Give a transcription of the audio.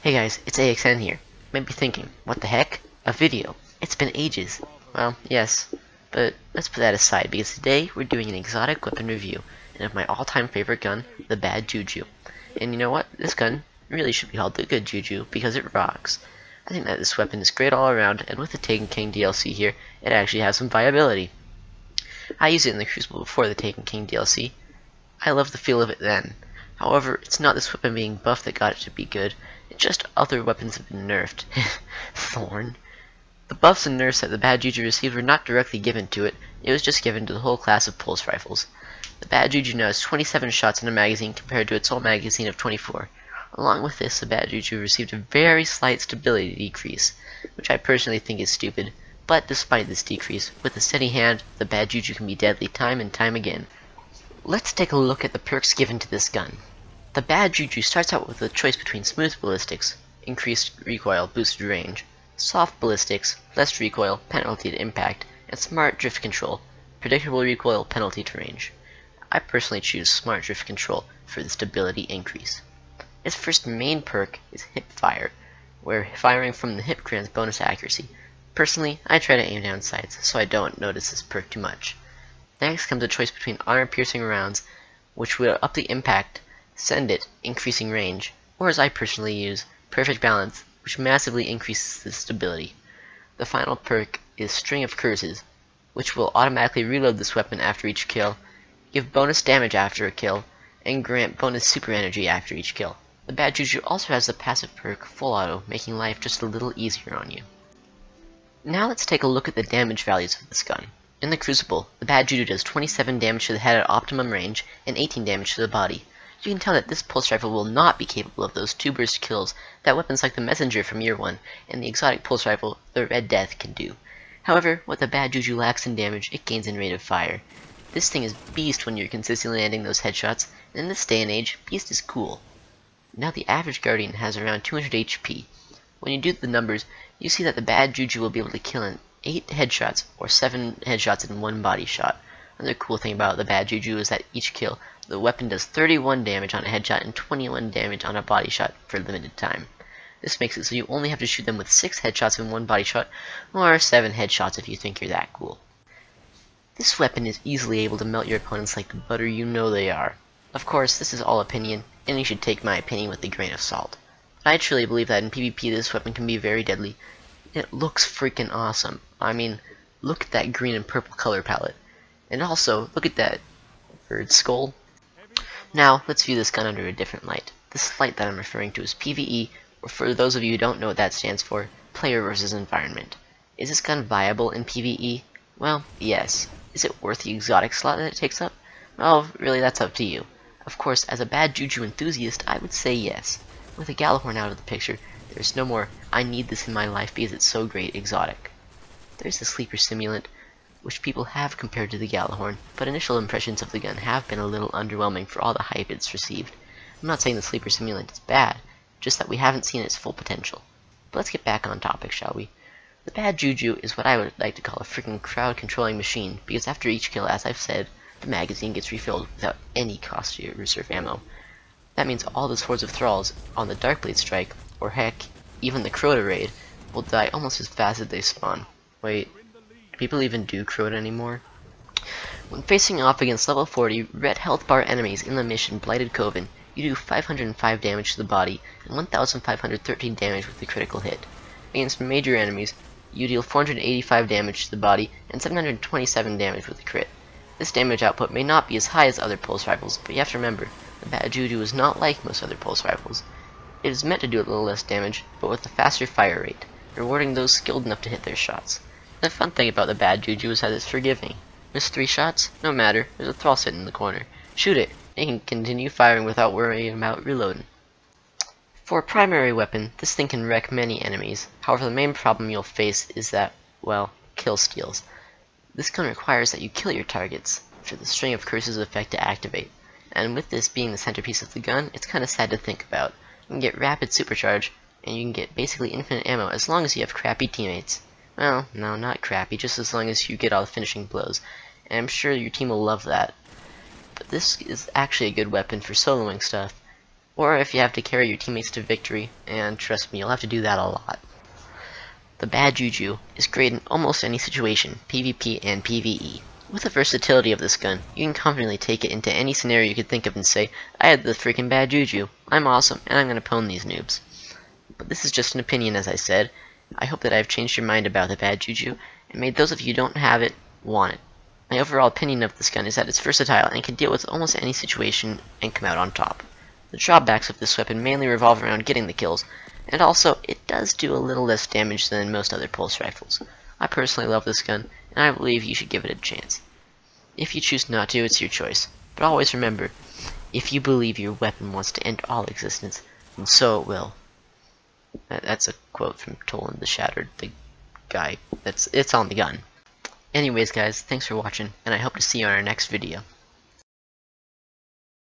Hey guys, it's AXN here. You might be thinking, what the heck? A video? It's been ages. Well, yes, but let's put that aside because today we're doing an exotic weapon review and of my all-time favorite gun, the bad Juju. And you know what? This gun really should be called the good Juju because it rocks. I think that this weapon is great all around, and with the Taken King DLC here, it actually has some viability. I used it in the Crucible before the Taken King DLC. I loved the feel of it then. However, it's not this weapon being buffed that got it to be good. It's just other weapons have been nerfed. Thorn. The buffs and nerfs that the bad Juju received were not directly given to it. It was just given to the whole class of pulse rifles. The bad Juju now has 27 shots in a magazine compared to its old magazine of 24. Along with this, the bad Juju received a very slight stability decrease, which I personally think is stupid. But despite this decrease, with a steady hand, the bad Juju can be deadly time and time again. Let's take a look at the perks given to this gun. The bad Juju starts out with a choice between smooth ballistics, increased recoil, boosted range, soft ballistics, less recoil, penalty to impact, and smart drift control, predictable recoil, penalty to range. I personally choose smart drift control for the stability increase. Its first main perk is hip fire, where firing from the hip grants bonus accuracy. Personally, I try to aim down sights, so I don't notice this perk too much. Next comes a choice between armor-piercing rounds, which will up the impact, send it, increasing range, or as I personally use, perfect balance, which massively increases the stability. The final perk is String of Curses, which will automatically reload this weapon after each kill, give bonus damage after a kill, and grant bonus super energy after each kill. The bad Juju also has the passive perk Full Auto, making life just a little easier on you. Now let's take a look at the damage values of this gun. In the Crucible, the bad Juju does 27 damage to the head at optimum range, and 18 damage to the body. You can tell that this pulse rifle will not be capable of those 2-burst kills that weapons like the Messenger from Year 1 and the exotic pulse rifle, the Red Death, can do. However, what the bad Juju lacks in damage, it gains in rate of fire. This thing is beast when you're consistently landing those headshots, and in this day and age, beast is cool. Now the average Guardian has around 200 HP. When you do the numbers, you see that the bad Juju will be able to kill in 8 headshots or 7 headshots in 1 body shot. Another cool thing about the bad Juju is that each kill, the weapon does 31 damage on a headshot and 21 damage on a body shot for a limited time. This makes it so you only have to shoot them with 6 headshots in 1 body shot, or 7 headshots if you think you're that cool. This weapon is easily able to melt your opponents like the butter you know they are. Of course, this is all opinion, and you should take my opinion with a grain of salt. But I truly believe that in PvP this weapon can be very deadly. It looks freaking awesome. I mean, look at that green and purple color palette. And also, look at that bird skull. Now, let's view this gun under a different light. This light that I'm referring to is PvE, or for those of you who don't know what that stands for, player versus environment. Is this gun viable in PvE? Well, yes. Is it worth the exotic slot that it takes up? Well, really, that's up to you. Of course, as a bad Juju enthusiast, I would say yes. With the Gallahorn out of the picture, there's no more, I need this in my life because it's so great exotic. There's the sleeper simulant, which people have compared to the Gallahorn, but initial impressions of the gun have been a little underwhelming for all the hype it's received. I'm not saying the sleeper simulant is bad, just that we haven't seen its full potential. But let's get back on topic, shall we? The bad Juju is what I would like to call a freaking crowd-controlling machine, because after each kill, as I've said, the magazine gets refilled without any cost to your reserve ammo. That means all the Swords of Thralls on the Darkblade strike, or heck, even the Crota raid, will die almost as fast as they spawn. Wait, do people even do Crota anymore? When facing off against level 40 red health bar enemies in the mission Blighted Coven, you do 505 damage to the body and 1513 damage with the critical hit. Against major enemies, you deal 485 damage to the body and 727 damage with the crit. This damage output may not be as high as other pulse rifles, but you have to remember, the bad Juju is not like most other pulse rifles. It is meant to do a little less damage, but with a faster fire rate, rewarding those skilled enough to hit their shots. The fun thing about the bad Juju is that it's forgiving. Miss 3 shots? No matter, there's a Thrall sitting in the corner. Shoot it, and you can continue firing without worrying about reloading. For a primary weapon, this thing can wreck many enemies. However, the main problem you'll face is that, well, kill steals. This gun requires that you kill your targets for the String of Curses effect to activate. And with this being the centerpiece of the gun, it's kinda sad to think about. You can get rapid supercharge, and you can get basically infinite ammo as long as you have crappy teammates. Well, no, not crappy, just as long as you get all the finishing blows. And I'm sure your team will love that. But this is actually a good weapon for soloing stuff. or if you have to carry your teammates to victory, and trust me, you'll have to do that a lot. The bad Juju is great in almost any situation, PvP and PvE. With the versatility of this gun, you can confidently take it into any scenario you could think of and say, I had the freaking bad Juju, I'm awesome, and I'm gonna pwn these noobs. But this is just an opinion, as I said. I hope that I've changed your mind about the bad Juju, and made those of you who don't have it, want it. My overall opinion of this gun is that it's versatile and can deal with almost any situation and come out on top. The drawbacks of this weapon mainly revolve around getting the kills, and also, it does do a little less damage than most other pulse rifles. I personally love this gun, and I believe you should give it a chance. If you choose not to, it's your choice. But always remember, if you believe your weapon wants to end all existence, then so it will. That's a quote from Tolan the Shattered, the guy. It's on the gun. Anyways guys, thanks for watching, and I hope to see you on our next video.